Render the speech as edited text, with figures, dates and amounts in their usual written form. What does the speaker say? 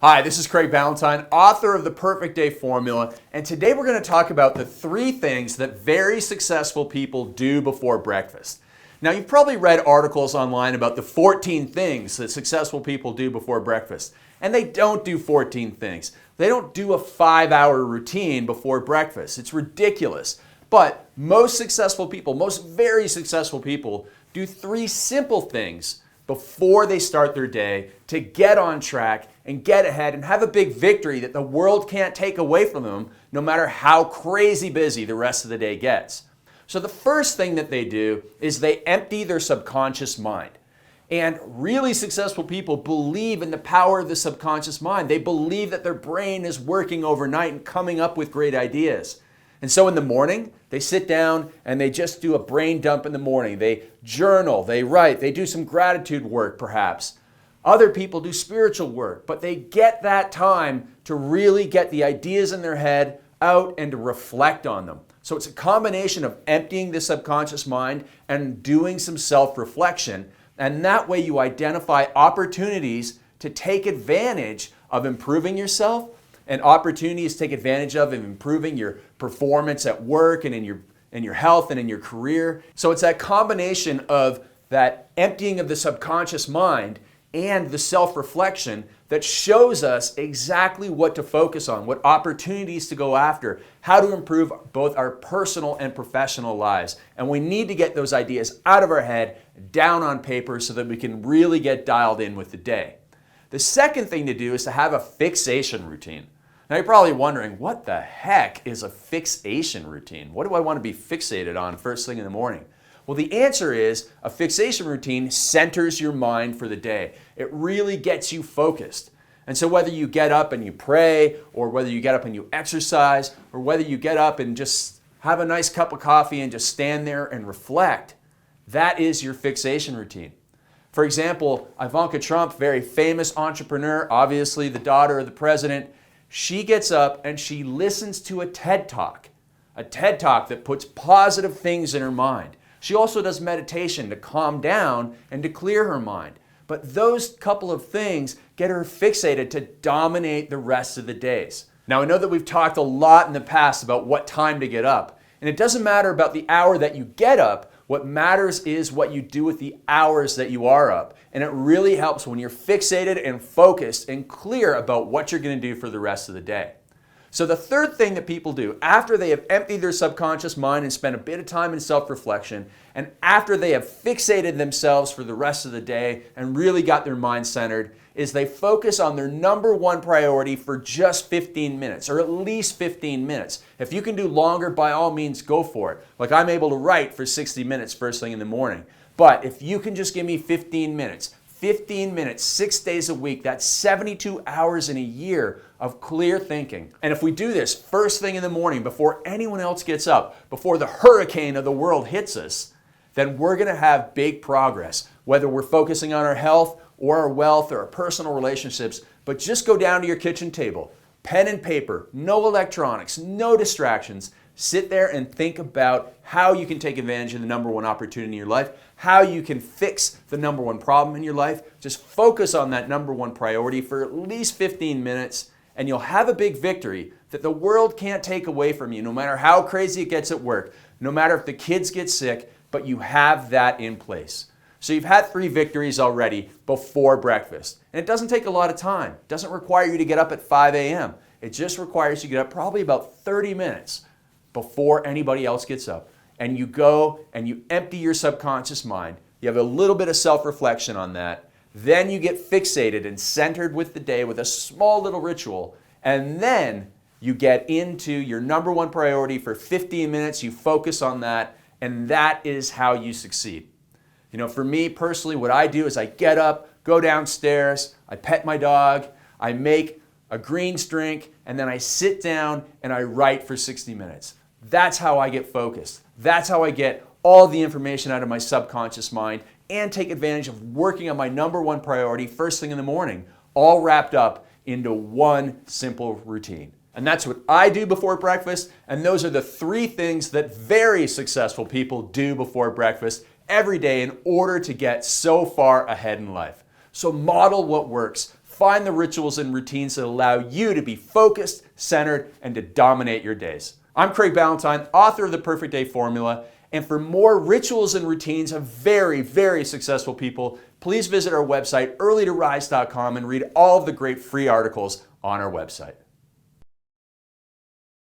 Hi, this is Craig Ballantyne, author of The Perfect Day Formula, and today we're going to talk about the 3 things that very successful people do before breakfast. Now, you've probably read articles online about the 14 things that successful people do before breakfast, and they don't do 14 things. They don't do a 5-hour routine before breakfast. It's ridiculous. But most successful people, most very successful people, do 3 simple things before they start their day to get on track and get ahead and have a big victory that the world can't take away from them, no matter how crazy busy the rest of the day gets. So the first thing that they do is they empty their subconscious mind. And really successful people believe in the power of the subconscious mind. They believe that their brain is working overnight and coming up with great ideas. And so in the morning, they sit down and they just do a brain dump in the morning. They journal, they write, they do some gratitude work perhaps. Other people do spiritual work, but they get that time to really get the ideas in their head out and to reflect on them. So it's a combination of emptying the subconscious mind and doing some self-reflection. And that way you identify opportunities to take advantage of improving yourself and opportunities to take advantage of improving your performance at work and in your health and in your career. So it's that combination of that emptying of the subconscious mind and the self-reflection that shows us exactly what to focus on, what opportunities to go after, how to improve both our personal and professional lives. And we need to get those ideas out of our head, down on paper, so that we can really get dialed in with the day. The second thing to do is to have a fixation routine. Now you're probably wondering, what the heck is a fixation routine? What do I want to be fixated on first thing in the morning? Well, the answer is a fixation routine centers your mind for the day. It really gets you focused. And so whether you get up and you pray, or whether you get up and you exercise, or whether you get up and just have a nice cup of coffee and just stand there and reflect, that is your fixation routine. For example, Ivanka Trump, very famous entrepreneur, obviously the daughter of the president, she gets up and she listens to a TED Talk that puts positive things in her mind. She also does meditation to calm down and to clear her mind. But those couple of things get her fixated to dominate the rest of the days. Now, I know that we've talked a lot in the past about what time to get up. And it doesn't matter about the hour that you get up. What matters is what you do with the hours that you are up. And it really helps when you're fixated and focused and clear about what you're going to do for the rest of the day. So the third thing that people do after they have emptied their subconscious mind and spent a bit of time in self-reflection, and after they have fixated themselves for the rest of the day and really got their mind centered, is they focus on their number one priority for just 15 minutes, or at least 15 minutes. If you can do longer, by all means, go for it. Like I'm able to write for 60 minutes first thing in the morning. But if you can just give me 15 minutes, 6 days a week, that's 72 hours in a year of clear thinking. And if we do this first thing in the morning, before anyone else gets up, before the hurricane of the world hits us, then we're going to have big progress, whether we're focusing on our health or our wealth or our personal relationships. But just go down to your kitchen table, pen and paper, no electronics, no distractions. Sit there and think about how you can take advantage of the number one opportunity in your life, how you can fix the number one problem in your life. Just focus on that number one priority for at least 15 minutes, and you'll have a big victory that the world can't take away from you, no matter how crazy it gets at work, no matter if the kids get sick, but you have that in place. So you've had 3 victories already before breakfast. And it doesn't take a lot of time. It doesn't require you to get up at 5 a.m. It just requires you to get up probably about 30 minutes before anybody else gets up. And you go and you empty your subconscious mind. You have a little bit of self-reflection on that. Then you get fixated and centered with the day with a small little ritual. And then you get into your number one priority for 15 minutes. You focus on that. And that is how you succeed. You know, for me personally, what I do is I get up, go downstairs, I pet my dog, I make a greens drink, and then I sit down and I write for 60 minutes. That's how I get focused. That's how I get all the information out of my subconscious mind and take advantage of working on my number one priority first thing in the morning, all wrapped up into one simple routine. And that's what I do before breakfast, and those are the 3 things that very successful people do before breakfast every day in order to get so far ahead in life. So model what works. find the rituals and routines that allow you to be focused, centered, and to dominate your days. I'm Craig Ballantyne, author of The Perfect Day Formula, and for more rituals and routines of very, very successful people, please visit our website, earlytorise.com, and read all of the great free articles on our website.